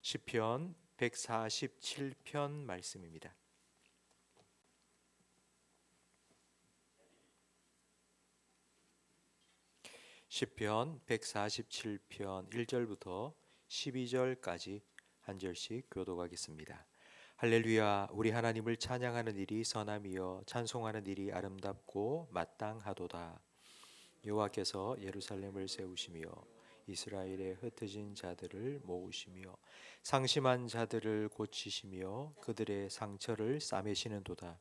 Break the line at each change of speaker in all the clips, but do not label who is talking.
시편 147편 말씀입니다. 시편 147편 1절부터 12절까지 한 절씩 교독하겠습니다. 할렐루야, 우리 하나님을 찬양하는 일이 선함이요 찬송하는 일이 아름답고 마땅하도다. 여호와께서 예루살렘을 세우시며 이스라엘의 흩어진 자들을 모으시며 상심한 자들을 고치시며 그들의 상처를 싸매시는도다.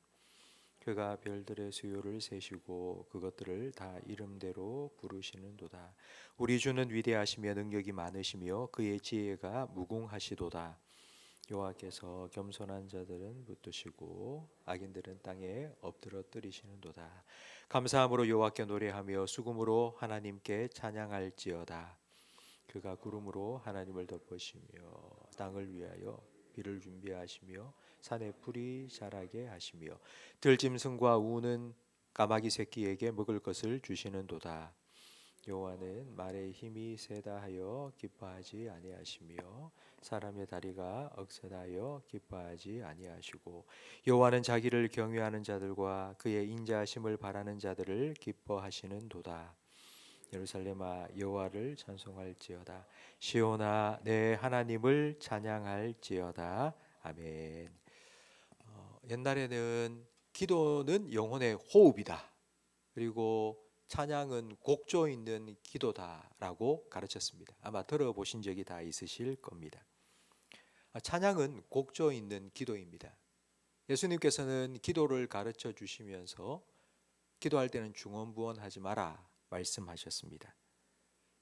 그가 별들의 수요를 세시고 그것들을 다 이름대로 부르시는도다. 우리 주는 위대하시며 능력이 많으시며 그의 지혜가 무궁하시도다. 여호와께서 겸손한 자들은 붙드시고 악인들은 땅에 엎드러뜨리시는도다. 감사함으로 여호와께 노래하며 수금으로 하나님께 찬양할지어다. 그가 구름으로 하나님을 덮으시며 땅을 위하여 비를 준비하시며 산에 풀이 자라게 하시며 들짐승과 우는 까마귀 새끼에게 먹을 것을 주시는도다. 여호와는 말의 힘이 세다 하여 기뻐하지 아니하시며 사람의 다리가 억세다 하여 기뻐하지 아니하시고 여호와는 자기를 경외하는 자들과 그의 인자하심을 바라는 자들을 기뻐하시는도다. 예루살렘아 여호와를 찬송할지어다. 시온아 내 하나님을 찬양할지어다. 아멘. 옛날에는 기도는 영혼의 호흡이다. 그리고 찬양은 곡조 있는 기도다라고 가르쳤습니다. 아마 들어보신 적이 다 있으실 겁니다. 찬양은 곡조 있는 기도입니다. 예수님께서는 기도를 가르쳐 주시면서 기도할 때는 중언부언하지 마라 말씀하셨습니다.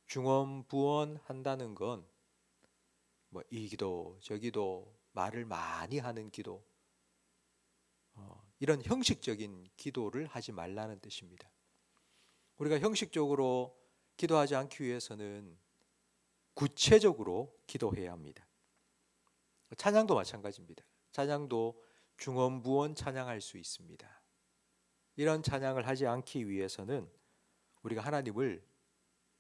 중언부언한다는 건 이 기도 저 기도 말을 많이 하는 기도 이런 형식적인 기도를 하지 말라는 뜻입니다. 우리가 형식적으로 기도하지 않기 위해서는 구체적으로 기도해야 합니다. 찬양도 마찬가지입니다. 찬양도 중언부언 찬양할 수 있습니다. 이런 찬양을 하지 않기 위해서는 우리가 하나님을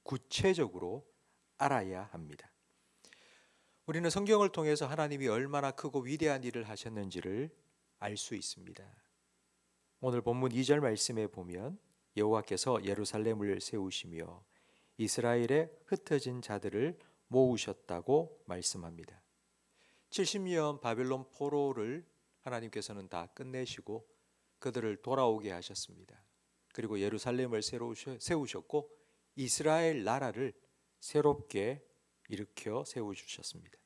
구체적으로 알아야 합니다. 우리는 성경을 통해서 하나님이 얼마나 크고 위대한 일을 하셨는지를 알 수 있습니다. 오늘 본문 2절 말씀에 보면 여호와께서 예루살렘을 세우시며 이스라엘의 흩어진 자들을 모으셨다고 말씀합니다. 70년 바벨론 포로를 하나님께서는 다 끝내시고 그들을 돌아오게 하셨습니다. 그리고 예루살렘을 새로 세우셨고 이스라엘 나라를 새롭게 일으켜 세워주셨습니다.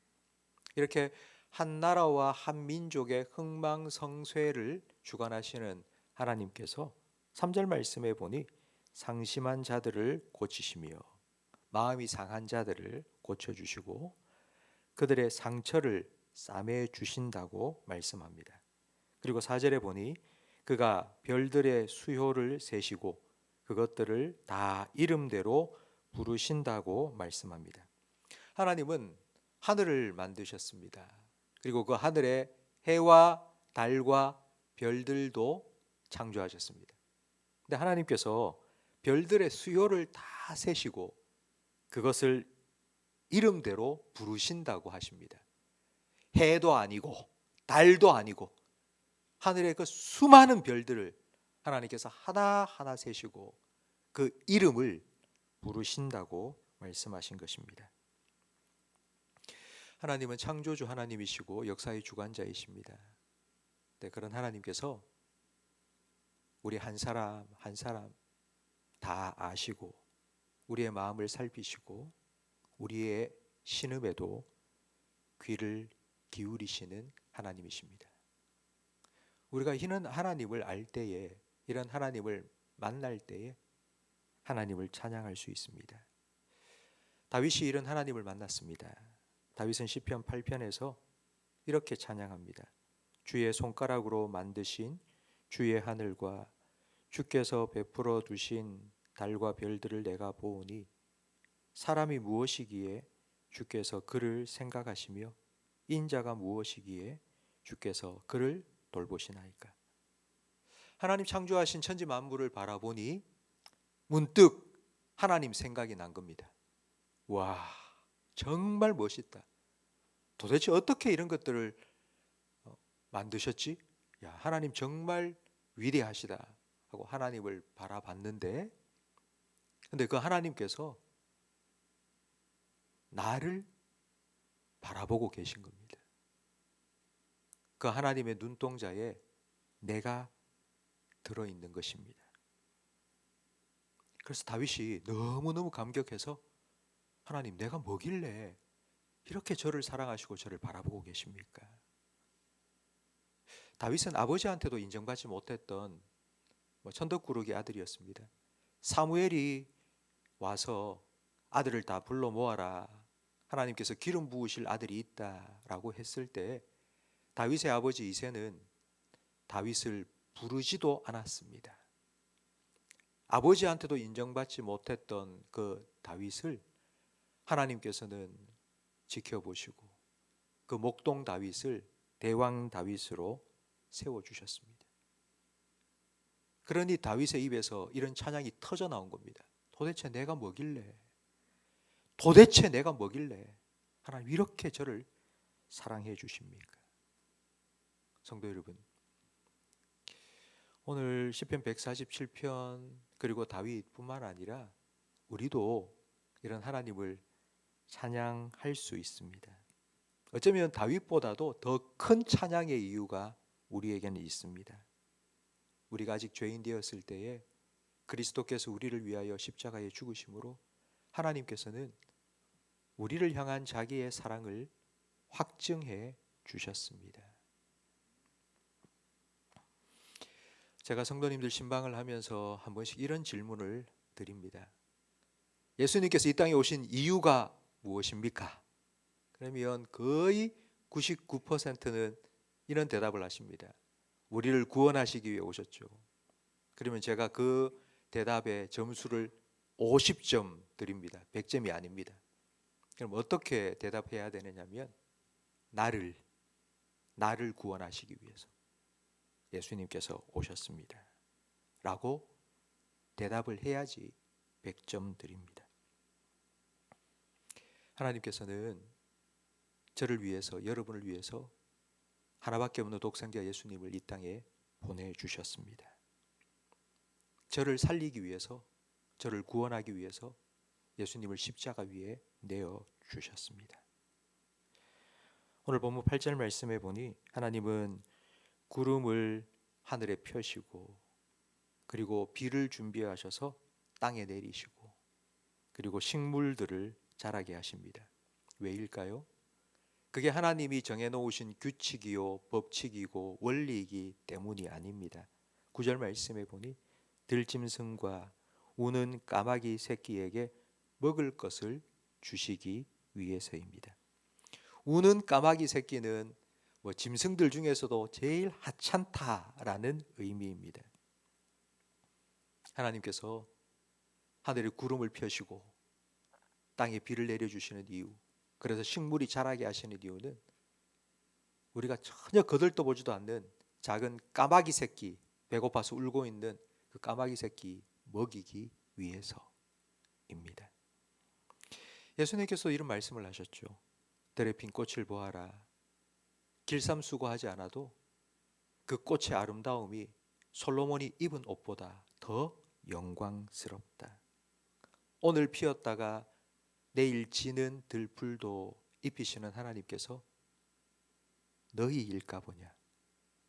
이렇게 한 나라와 한 민족의 흥망성쇠를 주관하시는 하나님께서 3절 말씀에 보니 상심한 자들을 고치시며 마음이 상한 자들을 고쳐주시고 그들의 상처를 싸매 주신다고 말씀합니다. 그리고 4절에 보니 그가 별들의 수효를 세시고 그것들을 다 이름대로 부르신다고 말씀합니다. 하나님은 하늘을 만드셨습니다. 그리고 그 하늘에 해와 달과 별들도 창조하셨습니다. 근데 하나님께서 별들의 수요를 다 세시고 그것을 이름대로 부르신다고 하십니다. 해도 아니고 달도 아니고 하늘의 그 수많은 별들을 하나님께서 하나하나 세시고 그 이름을 부르신다고 말씀하신 것입니다. 하나님은 창조주 하나님이시고 역사의 주관자이십니다. 네, 그런 하나님께서 우리 한 사람 한 사람 다 아시고 우리의 마음을 살피시고 우리의 신음에도 귀를 기울이시는 하나님이십니다. 우리가 이런 하나님을 알 때에, 이런 하나님을 만날 때에 하나님을 찬양할 수 있습니다. 다윗이 이런 하나님을 만났습니다. 다윗은 시편 8편에서 이렇게 찬양합니다. 주의 손가락으로 만드신 주의 하늘과 주께서 베풀어 두신 달과 별들을 내가 보오니 사람이 무엇이기에 주께서 그를 생각하시며 인자가 무엇이기에 주께서 그를 돌보시나이까. 하나님 창조하신 천지 만물을 바라보니 문득 하나님 생각이 난 겁니다. 와, 정말 멋있다. 도대체 어떻게 이런 것들을 만드셨지? 야, 하나님 정말 위대하시다 하고 하나님을 바라봤는데, 근데 그 하나님께서 나를 바라보고 계신 겁니다. 그 하나님의 눈동자에 내가 들어있는 것입니다. 그래서 다윗이 너무너무 감격해서 하나님, 내가 뭐길래 이렇게 저를 사랑하시고 저를 바라보고 계십니까? 다윗은 아버지한테도 인정받지 못했던 천덕꾸러기 아들이었습니다. 사무엘이 와서 아들을 다 불러 모아라, 하나님께서 기름 부으실 아들이 있다라고 했을 때 다윗의 아버지 이새는 다윗을 부르지도 않았습니다. 아버지한테도 인정받지 못했던 그 다윗을 하나님께서는 지켜보시고 그 목동 다윗을 대왕 다윗으로 세워주셨습니다. 그러니 다윗의 입에서 이런 찬양이 터져 나온 겁니다. 도대체 내가 뭐길래, 도대체 내가 뭐길래 하나님 이렇게 저를 사랑해 주십니까? 성도 여러분, 오늘 시편 147편 그리고 다윗뿐만 아니라 우리도 이런 하나님을 찬양할 수 있습니다. 어쩌면 다윗보다도 더 큰 찬양의 이유가 우리에게는 있습니다. 우리가 아직 죄인 되었을 때에 그리스도께서 우리를 위하여 십자가에 죽으심으로 하나님께서는 우리를 향한 자기의 사랑을 확증해 주셨습니다. 제가 성도님들 신방을 하면서 한 번씩 이런 질문을 드립니다. 예수님께서 이 땅에 오신 이유가 무엇입니까? 그러면 거의 99%는 이런 대답을 하십니다. 우리를 구원하시기 위해 오셨죠. 그러면 제가 그 대답에 점수를 50점 드립니다. 100점이 아닙니다. 그럼 어떻게 대답해야 되느냐면 나를 구원하시기 위해서 예수님께서 오셨습니다 라고 대답을 해야지 100점 드립니다. 하나님께서는 저를 위해서, 여러분을 위해서 하나밖에 없는 독생자 예수님을 이 땅에 보내주셨습니다. 저를 살리기 위해서, 저를 구원하기 위해서 예수님을 십자가 위에 내어주셨습니다. 오늘 본문 8절 말씀에 보니 하나님은 구름을 하늘에 펴시고 그리고 비를 준비하셔서 땅에 내리시고 그리고 식물들을 자라게 하십니다. 왜일까요? 그게 하나님이 정해놓으신 규칙이요 법칙이고 원리이기 때문이 아닙니다. 9절 말씀에 보니 들짐승과 우는 까마귀 새끼에게 먹을 것을 주시기 위해서입니다. 우는 까마귀 새끼는 짐승들 중에서도 제일 하찮다라는 의미입니다. 하나님께서 하늘에 구름을 펴시고 땅에 비를 내려주시는 이유, 그래서 식물이 자라게 하시는 이유는 우리가 전혀 거들떠보지도 않는 작은 까마귀 새끼, 배고파서 울고 있는 그 까마귀 새끼 먹이기 위해서입니다. 예수님께서 이런 말씀을 하셨죠. 들에 핀 꽃을 보아라. 길쌈수고하지 않아도 그 꽃의 아름다움이 솔로몬이 입은 옷보다 더 영광스럽다. 오늘 피었다가 내일 지는 들풀도 입히시는 하나님께서 너희 일까 보냐,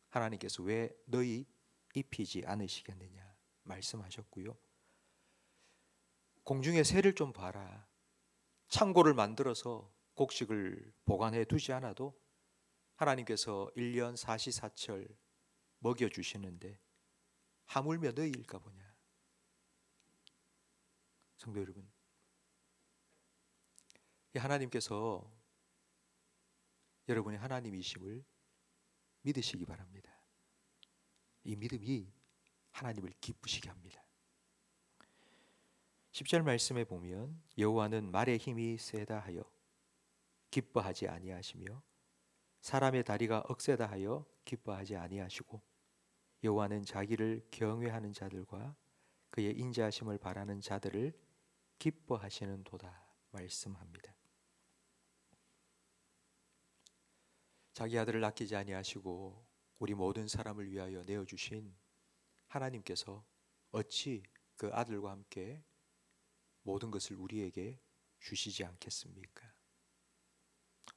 하나님께서 왜 너희 입히지 않으시겠느냐 말씀하셨고요. 공중의 새를 좀 봐라. 창고를 만들어서 곡식을 보관해 두지 않아도 하나님께서 1년 사시사철 먹여주시는데 하물며 너희일까 보냐. 성도 여러분, 하나님께서 여러분의 하나님이심을 믿으시기 바랍니다. 이 믿음이 하나님을 기쁘시게 합니다. 10절 말씀에 보면 여호와는 말의 힘이 세다 하여 기뻐하지 아니하시며 사람의 다리가 억세다 하여 기뻐하지 아니하시고 여호와는 자기를 경외하는 자들과 그의 인자하심을 바라는 자들을 기뻐하시는 도다 말씀합니다. 자기 아들을 아끼지 아니하시고 우리 모든 사람을 위하여 내어주신 하나님께서 어찌 그 아들과 함께 모든 것을 우리에게 주시지 않겠습니까?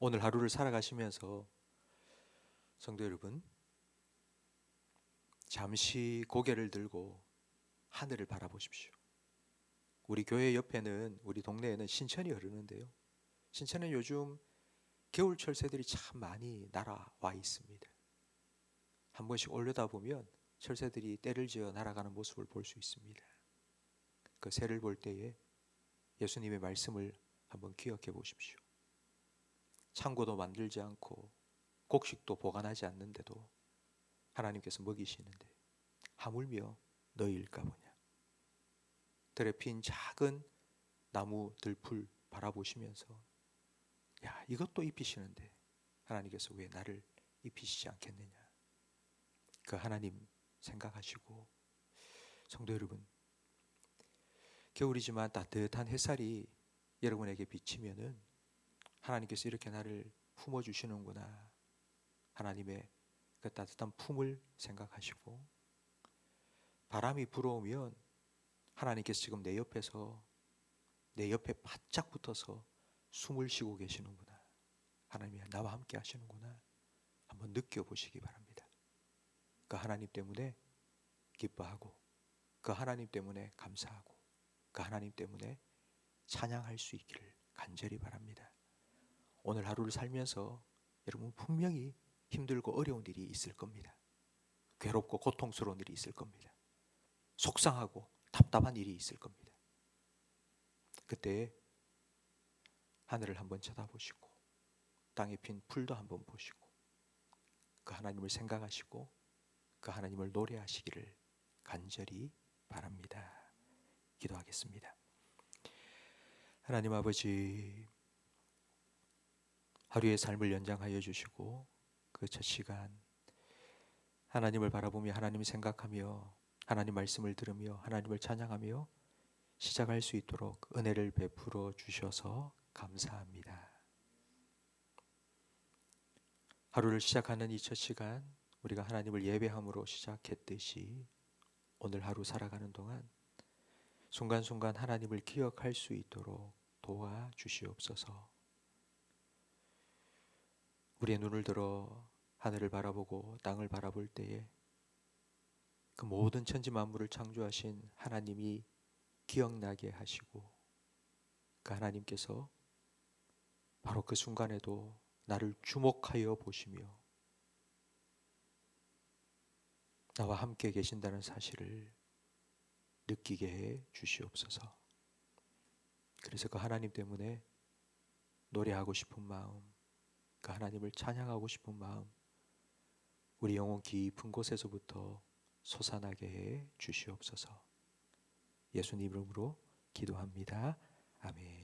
오늘 하루를 살아가시면서 성도 여러분, 잠시 고개를 들고 하늘을 바라보십시오. 우리 교회 옆에는, 우리 동네에는 신천이 흐르는데요, 신천은 요즘 겨울철 새들이 참 많이 날아와 있습니다. 한 번씩 올려다보면 철새들이 떼를 지어 날아가는 모습을 볼 수 있습니다. 그 새를 볼 때에 예수님의 말씀을 한번 기억해 보십시오. 창고도 만들지 않고 곡식도 보관하지 않는데도 하나님께서 먹이시는데 하물며 너희일까 보냐. 들에 핀 작은 나무 들풀 바라보시면서 야, 이것도 입히시는데 하나님께서 왜 나를 입히시지 않겠느냐. 그 하나님 생각하시고, 성도 여러분, 겨울이지만 따뜻한 햇살이 여러분에게 비치면은 하나님께서 이렇게 나를 품어주시는구나, 하나님의 그 따뜻한 품을 생각하시고, 바람이 불어오면 하나님께서 지금 내 옆에서, 내 옆에 바짝 붙어서 숨을 쉬고 계시는구나, 하나님이 나와 함께 하시는구나 한번 느껴보시기 바랍니다. 그 하나님 때문에 기뻐하고, 그 하나님 때문에 감사하고, 그 하나님 때문에 찬양할 수 있기를 간절히 바랍니다. 오늘 하루를 살면서 여러분 분명히 힘들고 어려운 일이 있을 겁니다. 괴롭고 고통스러운 일이 있을 겁니다. 속상하고 답답한 일이 있을 겁니다. 그때 하늘을 한번 쳐다보시고 땅에 핀 풀도 한번 보시고 그 하나님을 생각하시고 그 하나님을 노래하시기를 간절히 바랍니다. 기도하겠습니다. 하나님 아버지, 하루의 삶을 연장하여 주시고 그 첫 시간 하나님을 바라보며 하나님을 생각하며 하나님 말씀을 들으며 하나님을 찬양하며 시작할 수 있도록 은혜를 베풀어 주셔서 감사합니다. 하루를 시작하는 이 첫 시간 우리가 하나님을 예배함으로 시작했듯이 오늘 하루 살아가는 동안 순간순간 하나님을 기억할 수 있도록 도와주시옵소서. 우리의 눈을 들어 하늘을 바라보고 땅을 바라볼 때에 그 모든 천지 만물을 창조하신 하나님이 기억나게 하시고 그 하나님께서 바로 그 순간에도 나를 주목하여 보시며 나와 함께 계신다는 사실을 느끼게 해 주시옵소서. 그래서 그 하나님 때문에 노래하고 싶은 마음, 그 하나님을 찬양하고 싶은 마음 우리 영혼 깊은 곳에서부터 솟아나게 해 주시옵소서. 예수님 이름으로 기도합니다. 아멘.